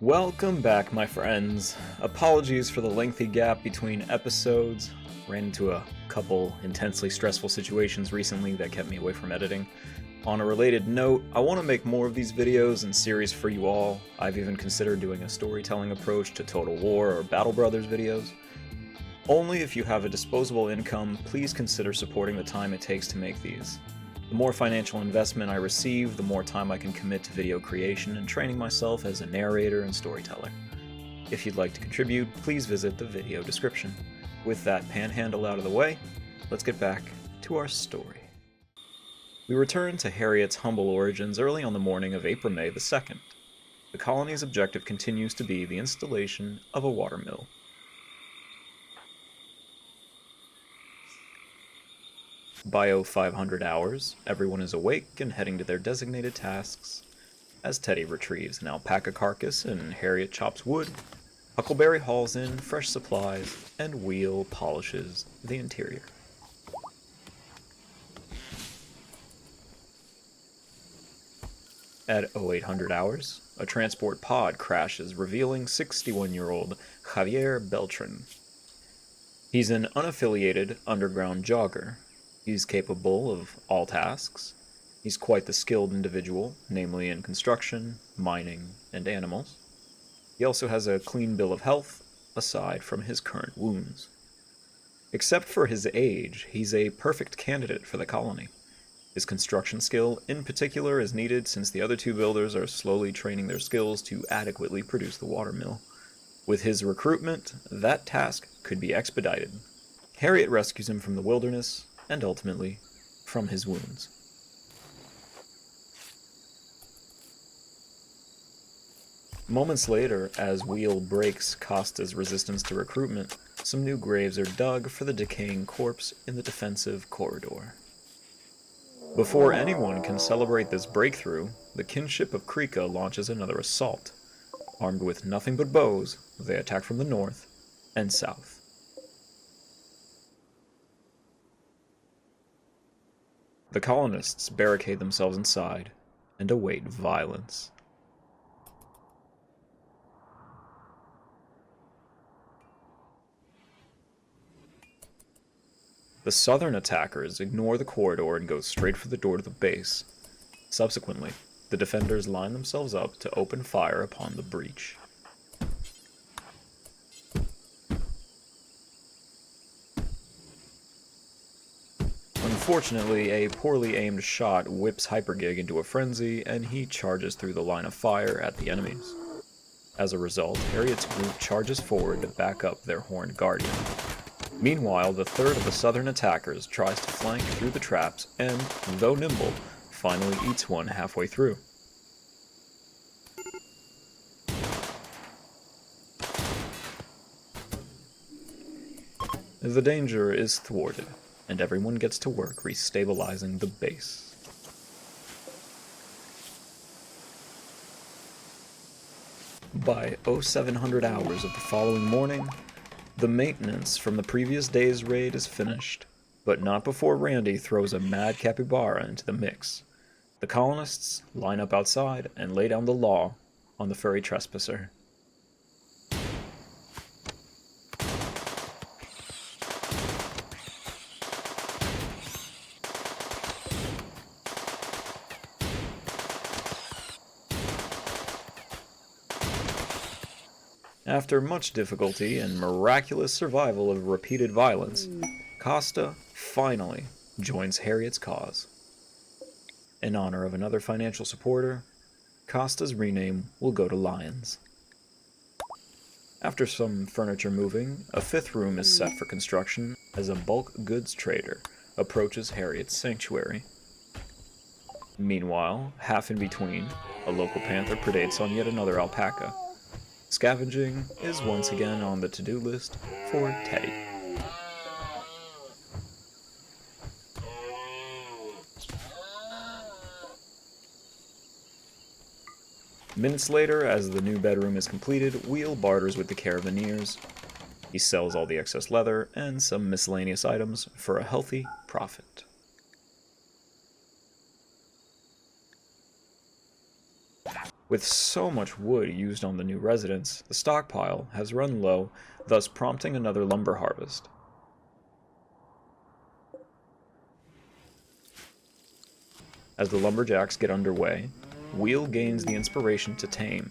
Welcome back, my friends. Apologies for the lengthy gap between episodes. Ran into a couple intensely stressful situations recently that kept me away from editing. On a related note, I want to make more of these videos and series for you all. I've even considered doing a storytelling approach to Total War or Battle Brothers videos. Only if you have a disposable income, please consider supporting the time it takes to make these. The more financial investment I receive, the more time I can commit to video creation and training myself as a narrator and storyteller. If you'd like to contribute, please visit the video description. With that panhandle out of the way, let's get back to our story. We return to Harriet's humble origins early on the morning of April-May the 2nd. The colony's objective continues to be the installation of a watermill. By 0500 hours, everyone is awake and heading to their designated tasks. As Teddy retrieves an alpaca carcass and Harriet chops wood, Huckleberry hauls in fresh supplies and Wheel polishes the interior. At 0800 hours, a transport pod crashes, revealing 61-year-old Javier Beltran. He's an unaffiliated underground jogger. He's capable of all tasks. He's quite the skilled individual, namely in construction, mining, and animals. He also has a clean bill of health, aside from his current wounds. Except for his age, he's a perfect candidate for the colony. His construction skill, in particular, is needed since the other two builders are slowly training their skills to adequately produce the watermill. With his recruitment, that task could be expedited. Harriet rescues him from the wilderness, and ultimately, from his wounds. Moments later, as Wheel breaks Costa's resistance to recruitment, some new graves are dug for the decaying corpse in the defensive corridor. Before anyone can celebrate this breakthrough, the kinship of Krika launches another assault. Armed with nothing but bows, they attack from the north and south. The colonists barricade themselves inside and await violence. The southern attackers ignore the corridor and go straight for the door to the base. Subsequently, the defenders line themselves up to open fire upon the breach. Unfortunately, a poorly aimed shot whips Hypergig into a frenzy, and he charges through the line of fire at the enemies. As a result, Harriet's group charges forward to back up their horned guardian. Meanwhile, the third of the southern attackers tries to flank through the traps and, though nimble, finally eats one halfway through. The danger is thwarted, and everyone gets to work restabilizing the base. By 0700 hours of the following morning, the maintenance from the previous day's raid is finished, but not before Randy throws a mad capybara into the mix. The colonists line up outside and lay down the law on the furry trespasser. After much difficulty and miraculous survival of repeated violence, Costa finally joins Harriet's cause. In honor of another financial supporter, Costa's rename will go to Lions. After some furniture moving, a fifth room is set for construction as a bulk goods trader approaches Harriet's sanctuary. Meanwhile, half in between, a local panther predates on yet another alpaca. Scavenging is once again on the to-do list for Teddy. Minutes later, as the new bedroom is completed, Wheel barters with the Carabineers. He sells all the excess leather and some miscellaneous items for a healthy profit. With so much wood used on the new residence, the stockpile has run low, thus prompting another lumber harvest. As the lumberjacks get underway, Wheel gains the inspiration to tame.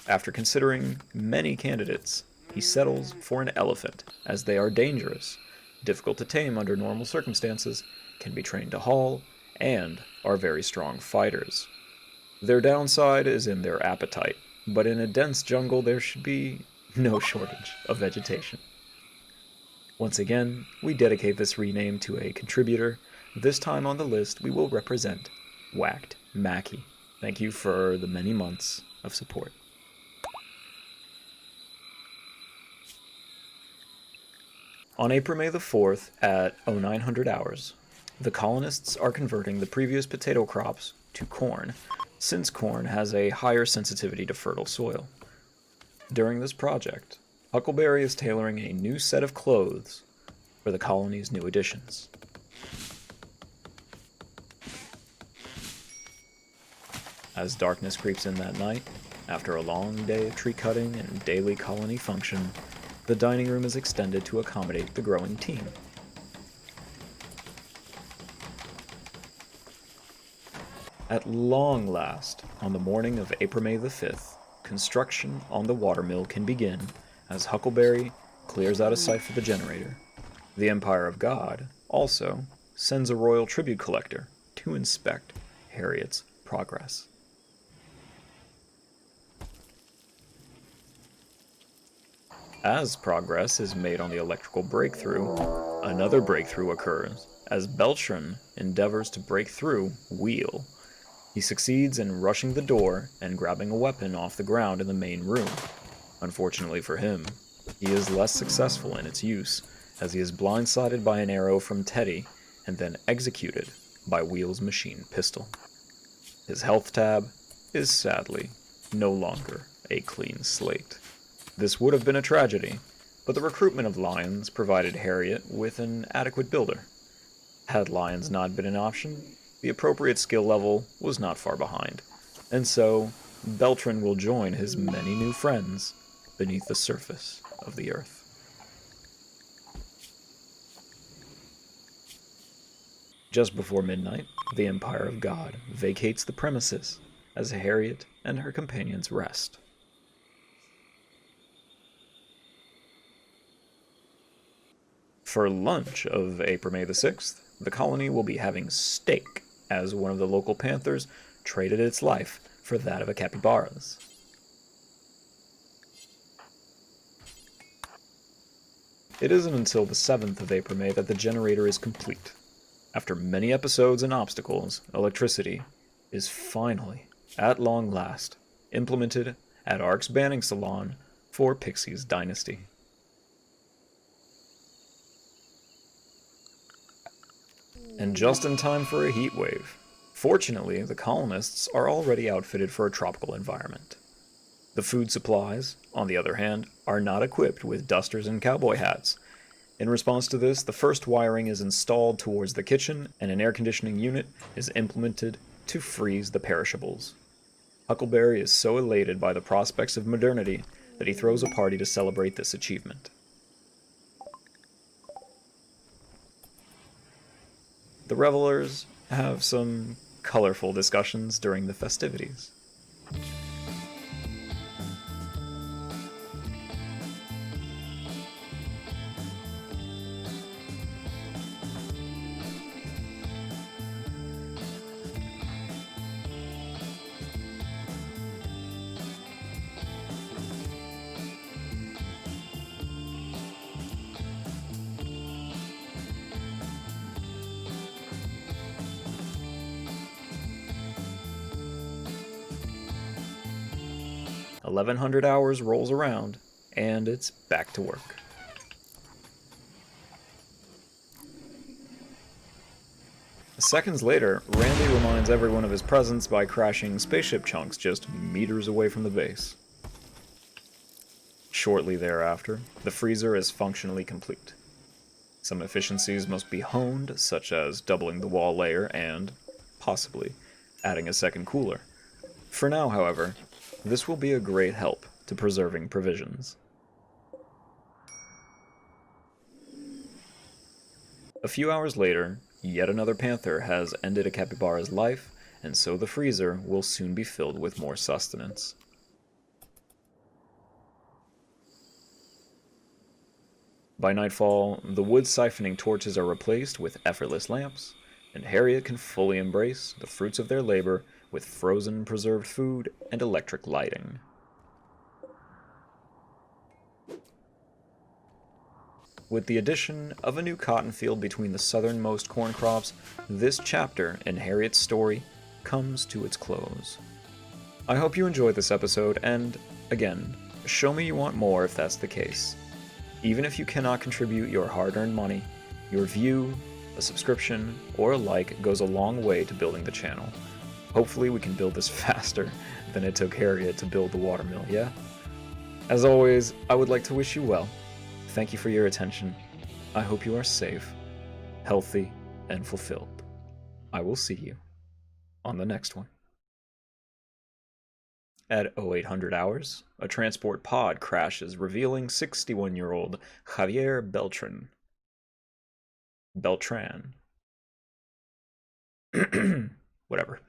After considering many candidates, he settles for an elephant, as they are dangerous, difficult to tame under normal circumstances, can be trained to haul, and are very strong fighters. Their downside is in their appetite, but in a dense jungle there should be no shortage of vegetation. Once again, we dedicate this rename to a contributor. This time on the list we will represent Whacked Mackie. Thank you for the many months of support. On April May the 4th at 0900 hours, the colonists are converting the previous potato crops to corn, since corn has a higher sensitivity to fertile soil. During this project, Huckleberry is tailoring a new set of clothes for the colony's new additions. As darkness creeps in that night, after a long day of tree cutting and daily colony function, the dining room is extended to accommodate the growing team. At long last, on the morning of April May the 5th, construction on the watermill can begin as Huckleberry clears out a site for the generator. The Empire of God also sends a royal tribute collector to inspect Harriet's progress. As progress is made on the electrical breakthrough, another breakthrough occurs as Beltran endeavors to break through Wheel. He succeeds in rushing the door and grabbing a weapon off the ground in the main room. Unfortunately for him, he is less successful in its use, as he is blindsided by an arrow from Teddy and then executed by Wheel's machine pistol. His health tab is sadly no longer a clean slate. This would have been a tragedy, but the recruitment of lions provided Harriet with an adequate builder. Had lions not been an option, the appropriate skill level was not far behind, and so Beltran will join his many new friends beneath the surface of the earth. Just before midnight, the Empire of God vacates the premises as Harriet and her companions rest. For lunch of April May the 6th, the colony will be having steak, as one of the local panthers traded its life for that of a capybara's. It isn't until the 7th of April May that the generator is complete. After many episodes and obstacles, electricity is finally, at long last, implemented at Ark's Banning Salon for Pixie's dynasty. And just in time for a heat wave. Fortunately, the colonists are already outfitted for a tropical environment. The food supplies, on the other hand, are not equipped with dusters and cowboy hats. In response to this, the first wiring is installed towards the kitchen, and an air conditioning unit is implemented to freeze the perishables. Huckleberry is so elated by the prospects of modernity that he throws a party to celebrate this achievement. The revelers have some colorful discussions during the festivities. "1100 hours rolls around, and it's back to work. Seconds later, Randy reminds everyone of his presence by crashing spaceship chunks just meters away from the base. Shortly thereafter, the freezer is functionally complete. Some efficiencies must be honed, such as doubling the wall layer and, possibly, adding a second cooler. For now, however, this will be a great help to preserving provisions. A few hours later, yet another panther has ended a capybara's life, and so the freezer will soon be filled with more sustenance. By nightfall, the wood siphoning torches are replaced with effortless lamps, and Harriet can fully embrace the fruits of their labor with frozen preserved food and electric lighting. With the addition of a new cotton field between the southernmost corn crops, this chapter in Harriet's story comes to its close. I hope you enjoyed this episode, and, again, show me you want more if that's the case. Even if you cannot contribute your hard-earned money, your view, a subscription, or a like goes a long way to building the channel. Hopefully we can build this faster than it took Harriet to build the watermill, yeah? As always, I would like to wish you well. Thank you for your attention. I hope you are safe, healthy, and fulfilled. I will see you on the next one. At 0800 hours, a transport pod crashes, revealing 61-year-old Javier Beltran. Whatever.